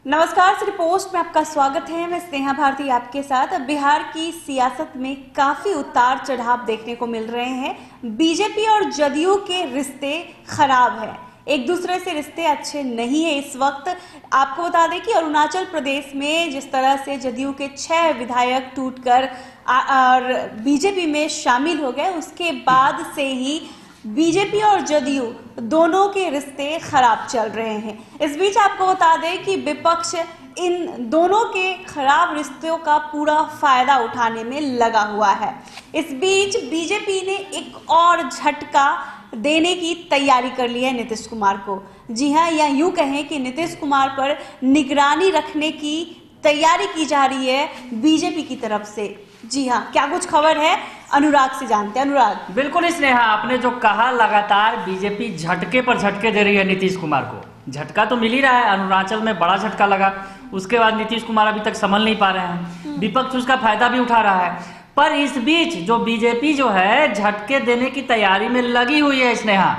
नमस्कार, श्री पोस्ट में आपका स्वागत है। मैं स्नेहा भारती आपके साथ। बिहार की सियासत में काफी उतार चढ़ाव देखने को मिल रहे हैं। बीजेपी और जदयू के रिश्ते खराब हैं, एक दूसरे से रिश्ते अच्छे नहीं है इस वक्त। आपको बता दें कि अरुणाचल प्रदेश में जिस तरह से जदयू के 6 विधायक टूटकर और बीजेपी में शामिल हो गए, उसके बाद से ही बीजेपी और जदयू दोनों के रिश्ते खराब चल रहे हैं। इस बीच आपको बता दें कि विपक्ष इन दोनों के खराब रिश्तों का पूरा फायदा उठाने में लगा हुआ है। इस बीच बीजेपी ने एक और झटका देने की तैयारी कर ली है नीतीश कुमार को। जी हाँ, या यूं कहें कि नीतीश कुमार पर निगरानी रखने की तैयारी की जा रही है बीजेपी की तरफ से। जी हाँ, क्या कुछ खबर है, अनुराग से जानते हैं। अनुराग। बिल्कुल स्नेहा, आपने जो कहा, लगातार बीजेपी झटके पर झटके दे रही है नीतीश कुमार को। झटका तो मिल ही रहा है, अरुणाचल में बड़ा झटका लगा, उसके बाद नीतीश कुमार अभी तक संभल नहीं पा रहे हैं, विपक्ष उसका फायदा भी उठा रहा है। पर इस बीच जो बीजेपी जो है झटके देने की तैयारी में लगी हुई है स्नेहा।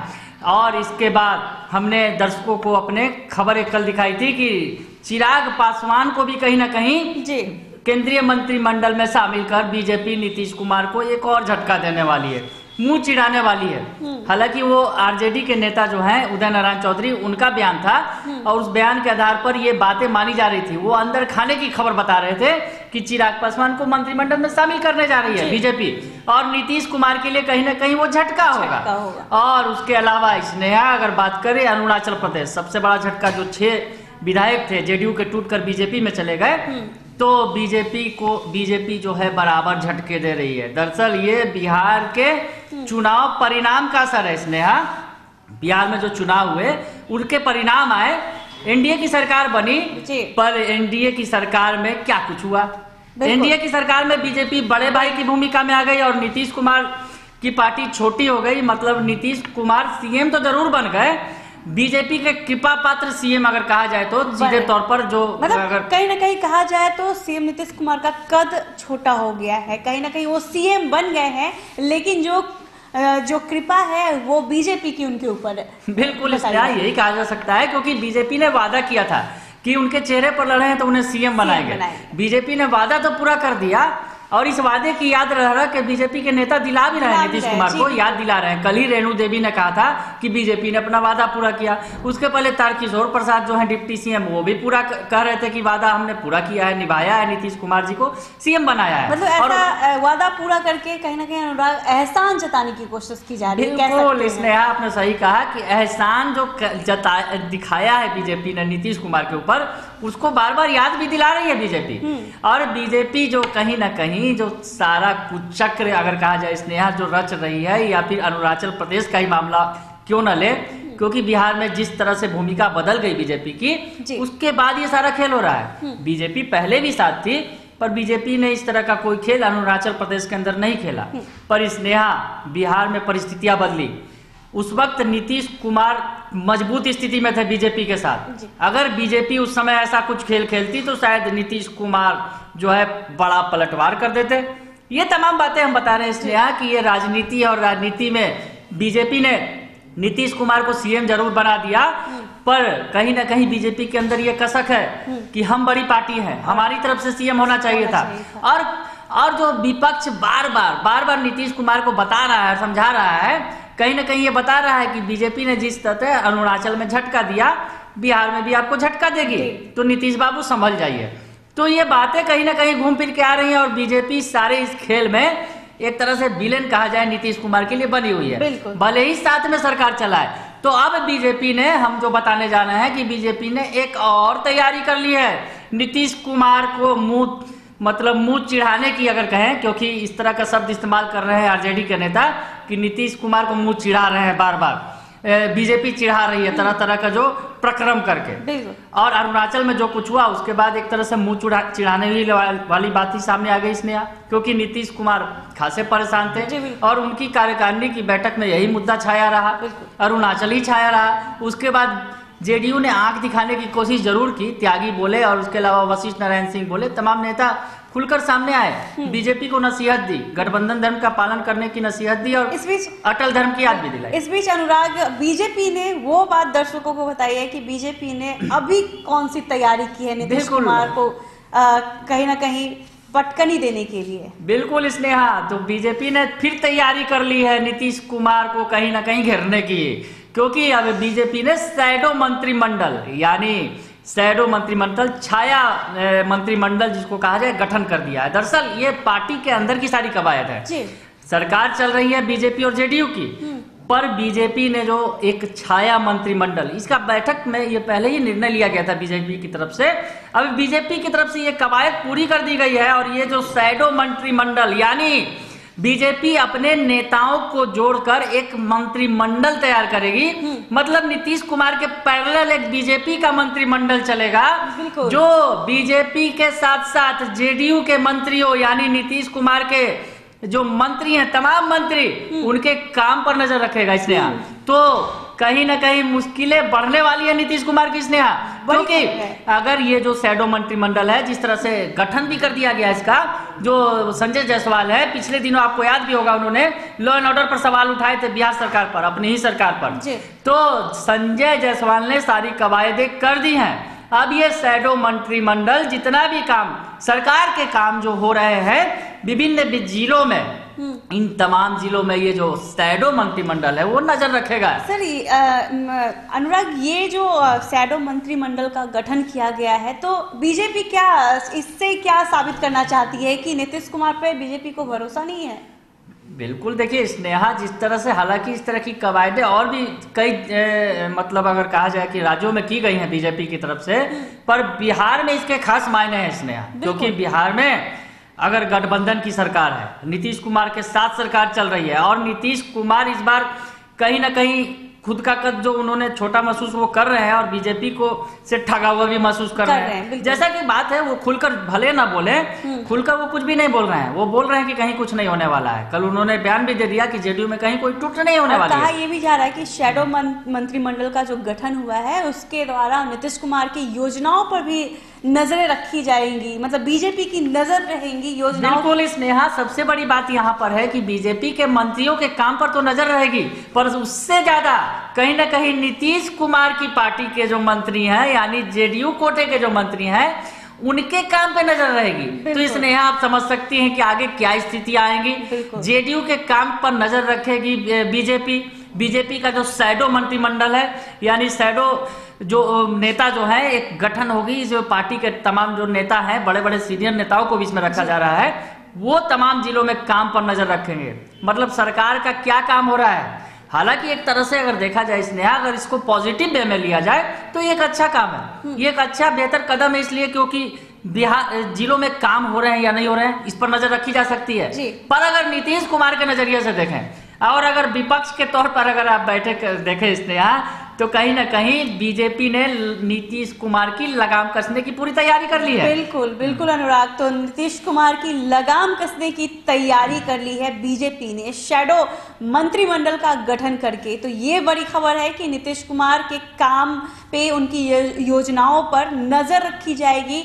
और इसके बाद हमने दर्शकों को अपने खबर एक कल दिखाई थी कि चिराग पासवान को भी कहीं ना कहीं जी केंद्रीय मंत्रिमंडल में शामिल कर बीजेपी नीतीश कुमार को एक और झटका देने वाली है, मुंह चिढ़ाने वाली है। हालांकि वो आरजेडी के नेता जो हैं उदय नारायण चौधरी, उनका बयान था और उस बयान के आधार पर ये बातें मानी जा रही थी। वो अंदर खाने की खबर बता रहे थे कि चिराग पासवान को मंत्रिमंडल में शामिल करने जा रही है बीजेपी, और नीतीश कुमार के लिए कहीं ना कहीं वो झटका होगा। और उसके अलावा स्नेहा, अगर बात करें अरुणाचल प्रदेश, सबसे बड़ा झटका जो 6 विधायक थे जेडीयू के टूटकर बीजेपी में चले गए, तो बीजेपी जो है बराबर झटके दे रही है। दरअसल ये बिहार के चुनाव परिणाम का असर है स्नेहा। बिहार में जो चुनाव हुए उनके परिणाम आए, एनडीए की सरकार बनी, पर एनडीए की सरकार में क्या कुछ हुआ। एनडीए की सरकार में बीजेपी बड़े भाई की भूमिका में आ गई और नीतीश कुमार की पार्टी छोटी हो गई। मतलब नीतीश कुमार सीएम तो जरूर बन गए, बीजेपी के कृपा पात्र सीएम अगर कहा जाए तो सीधे तौर पर जो अगर कहीं ना कहीं कहा जाए तो सीएम नीतीश कुमार का कद छोटा हो गया है। कहीं ना कहीं वो सीएम बन गए हैं, लेकिन जो कृपा है वो बीजेपी की उनके ऊपर है। बिल्कुल, यही कहा जा सकता है, क्योंकि बीजेपी ने वादा किया था कि उनके चेहरे पर लड़े हैं तो उन्हें सीएम बनाएंगे। बीजेपी ने वादा तो पूरा कर दिया, और इस वादे की याद रह के बीजेपी के नेता दिला भी रहे हैं नीतीश कुमार को, याद दिला रहे हैं। कल ही रेणु देवी ने कहा था कि बीजेपी ने अपना वादा पूरा किया। उसके पहले तारकिशोर प्रसाद जो है डिप्टी सीएम, वो भी पूरा कह रहे थे कि वादा हमने पूरा किया है, निभाया है, नीतीश कुमार जी को सीएम बनाया है। मतलब ऐसा वादा पूरा करके कहीं ना कहीं अनुराग एहसान जताने की कोशिश की जा रही है। बिल्कुल स्नेहा, आपने सही कहा कि एहसान जो दिखाया है बीजेपी ने नीतीश कुमार के ऊपर, उसको बार बार याद भी दिला रही है बीजेपी। और बीजेपी जो कहीं ना कहीं जो सारा कुचक्र अगर कहा जाए स्नेहा जो रच रही है, या फिर अरुणाचल प्रदेश का ही मामला क्यों न ले, क्योंकि बिहार में जिस तरह से भूमिका बदल गई बीजेपी की, उसके बाद ये सारा खेल हो रहा है। बीजेपी पहले भी साथ थी, पर बीजेपी ने इस तरह का कोई खेल अरुणाचल प्रदेश के अंदर नहीं खेला। पर स्नेहा, बिहार में परिस्थितियां बदली। उस वक्त नीतीश कुमार मजबूत स्थिति में थे बीजेपी के साथ। अगर बीजेपी उस समय ऐसा कुछ खेल खेलती तो शायद नीतीश कुमार जो है बड़ा पलटवार कर देते। ये तमाम बातें हम बता रहे हैं इसलिए कि ये राजनीति है, और राजनीति में बीजेपी ने नीतीश कुमार को सीएम जरूर बना दिया, पर कहीं ना कहीं बीजेपी के अंदर ये कसक है कि हम बड़ी पार्टी हैं, हमारी तरफ से सीएम होना चाहिए था। और जो विपक्ष बार बार नीतीश कुमार को बता रहा है, समझा रहा है, कहीं ना कहीं ये बता रहा है कि बीजेपी ने जिस तरह अरुणाचल में झटका दिया, बिहार में भी आपको झटका देगी, तो नीतीश बाबू संभल जाइए। तो ये बातें कहीं ना कहीं घूम फिर के आ रही हैं, और बीजेपी सारे इस खेल में एक तरह से विलेन कहा जाए नीतीश कुमार के लिए बनी हुई है, भले ही साथ में सरकार चलाए। तो अब बीजेपी ने, हम जो बताने जा रहे हैं कि बीजेपी ने एक और तैयारी कर ली है नीतीश कुमार को मुंह चिढ़ाने की, अगर कहें, क्योंकि इस तरह का शब्द इस्तेमाल कर रहे हैं आरजेडी के नेता कि नीतीश कुमार को मुंह चिढ़ा रहे हैं, बार बार बीजेपी चिढ़ा रही है तरह तरह का जो प्रक्रम करके। और अरुणाचल में जो कुछ हुआ उसके बाद एक तरह से मुंह चिढ़ाने वाली बात ही सामने आ गई इसमें, क्योंकि नीतीश कुमार खासे परेशान थे और उनकी कार्यकारिणी की बैठक में यही मुद्दा छाया रहा, अरुणाचल ही छाया रहा। उसके बाद जेडीयू ने आंख दिखाने की कोशिश जरूर की, त्यागी बोले और उसके अलावा वशिष्ठ नारायण सिंह बोले, तमाम नेता खुलकर सामने आए, बीजेपी को नसीहत दी, गठबंधन धर्म का पालन करने की नसीहत दी और इस बीच अटल धर्म की याद भी दिलाई। इस बीच अनुराग, बीजेपी ने वो बात दर्शकों को बताई है कि बीजेपी ने अभी कौन सी तैयारी की है नीतीश कुमार को कहीं ना कहीं पटकनी देने के लिए। बिल्कुल स्नेहा, तो बीजेपी ने फिर तैयारी कर ली है नीतीश कुमार को कहीं ना कहीं घेरने की, क्योंकि अब बीजेपी ने शैडो मंत्रिमंडल यानी शैडो मंत्रिमंडल, छाया मंत्रिमंडल जिसको कहा जाए, गठन कर दिया है। दरअसल ये पार्टी के अंदर की सारी कवायद है। सरकार चल रही है बीजेपी और जेडीयू की, पर बीजेपी ने जो एक छाया मंत्रिमंडल, इसका बैठक में ये पहले ही निर्णय लिया गया था बीजेपी की तरफ से। अब बीजेपी की तरफ से ये कवायद पूरी कर दी गई है और ये जो शैडो मंत्रिमंडल यानी बीजेपी अपने नेताओं को जोड़कर एक मंत्रिमंडल तैयार करेगी। मतलब नीतीश कुमार के पैरेलल एक बीजेपी का मंत्रिमंडल चलेगा, जो बीजेपी के साथ साथ जेडीयू के मंत्रियों यानी नीतीश कुमार के जो मंत्री हैं, तमाम मंत्री, उनके काम पर नजर रखेगा स्नेहा। तो कहीं ना कहीं मुश्किलें बढ़ने वाली है नीतीश कुमार की स्नेहा, क्योंकि अगर ये जो शैडो मंत्रिमंडल है, जिस तरह से गठन भी कर दिया गया इसका, जो संजय जायसवाल है, पिछले दिनों आपको याद भी होगा उन्होंने लॉ एंड ऑर्डर पर सवाल उठाए थे बिहार सरकार पर, अपनी ही सरकार पर, तो संजय जायसवाल ने सारी कवायदें कर दी हैं। अब ये शैडो मंत्रिमंडल जितना भी काम, सरकार के काम जो हो रहे हैं विभिन्न जिलों में, इन तमाम जिलों में ये जो शैडो मंत्रिमंडल है वो नजर रखेगा। सर अनुराग, ये जो शैडो मंत्रिमंडल का गठन किया गया है, तो बीजेपी क्या इससे क्या साबित करना चाहती है कि नीतीश कुमार पे बीजेपी को भरोसा नहीं है? बिल्कुल, देखिए स्नेहा, जिस तरह से हालांकि इस तरह की कवायदें और भी कई मतलब अगर कहा जाए कि राज्यों में की गई हैं बीजेपी की तरफ से, पर बिहार में इसके खास मायने हैं स्नेहा, क्योंकि बिहार में अगर गठबंधन की सरकार है, नीतीश कुमार के साथ सरकार चल रही है और नीतीश कुमार इस बार कहीं ना कहीं खुद का कद जो उन्होंने छोटा महसूस वो कर रहे हैं और बीजेपी को से ठगा हुआ भी महसूस कर रहे हैं। जैसा कि बात है, वो खुलकर भले ना बोले, खुलकर वो कुछ भी नहीं बोल रहे हैं, वो बोल रहे हैं कि कहीं कुछ नहीं होने वाला है। कल उन्होंने बयान भी दे दिया कि जेडीयू में कहीं कोई टूट नहीं होने वाला है। कहा ये भी जा रहा है कि शैडो मंत्रिमंडल का जो गठन हुआ है उसके द्वारा नीतीश कुमार की योजनाओं पर भी नजरें रखी जाएंगी, मतलब बीजेपी की नजर रहेंगी योजनाओं। बिल्कुल स्नेहा, सबसे बड़ी बात यहाँ पर है कि बीजेपी के मंत्रियों के काम पर तो नजर रहेगी, पर उससे ज्यादा कहीं ना कहीं नीतीश कुमार की पार्टी के जो मंत्री हैं यानी जेडीयू कोटे के जो मंत्री हैं, उनके काम पे नजर रहेगी। तो स्नेहा, आप समझ सकती हैं कि आगे क्या स्थिति आएंगी। जेडीयू के काम पर नजर रखेगी बीजेपी का जो शैडो मंत्रिमंडल है यानी शैडो जो नेता जो है, एक गठन होगी, जो पार्टी के तमाम जो नेता हैं, बड़े बड़े सीनियर नेताओं को भी इसमें रखा जा रहा है, वो तमाम जिलों में काम पर नजर रखेंगे। मतलब सरकार का क्या काम हो रहा है। हालांकि एक तरह से अगर देखा जाए स्नेहा, अगर इसको पॉजिटिव वे में लिया जाए तो ये एक अच्छा काम है, ये एक अच्छा बेहतर कदम है, इसलिए क्योंकि बिहार जिलों में काम हो रहे हैं या नहीं हो रहे हैं इस पर नजर रखी जा सकती है। पर अगर नीतीश कुमार के नजरिए से देखें और अगर विपक्ष के तौर पर अगर आप बैठे देखें स्नेहा, तो कहीं ना कहीं बीजेपी ने नीतीश कुमार की लगाम कसने की पूरी तैयारी कर ली है। बिल्कुल बिल्कुल अनुराग, तो नीतीश कुमार की लगाम कसने की तैयारी कर ली है बीजेपी ने शैडो मंत्रिमंडल का गठन करके। तो ये बड़ी खबर है कि नीतीश कुमार के काम पे, उनकी योजनाओं पर नजर रखी जाएगी।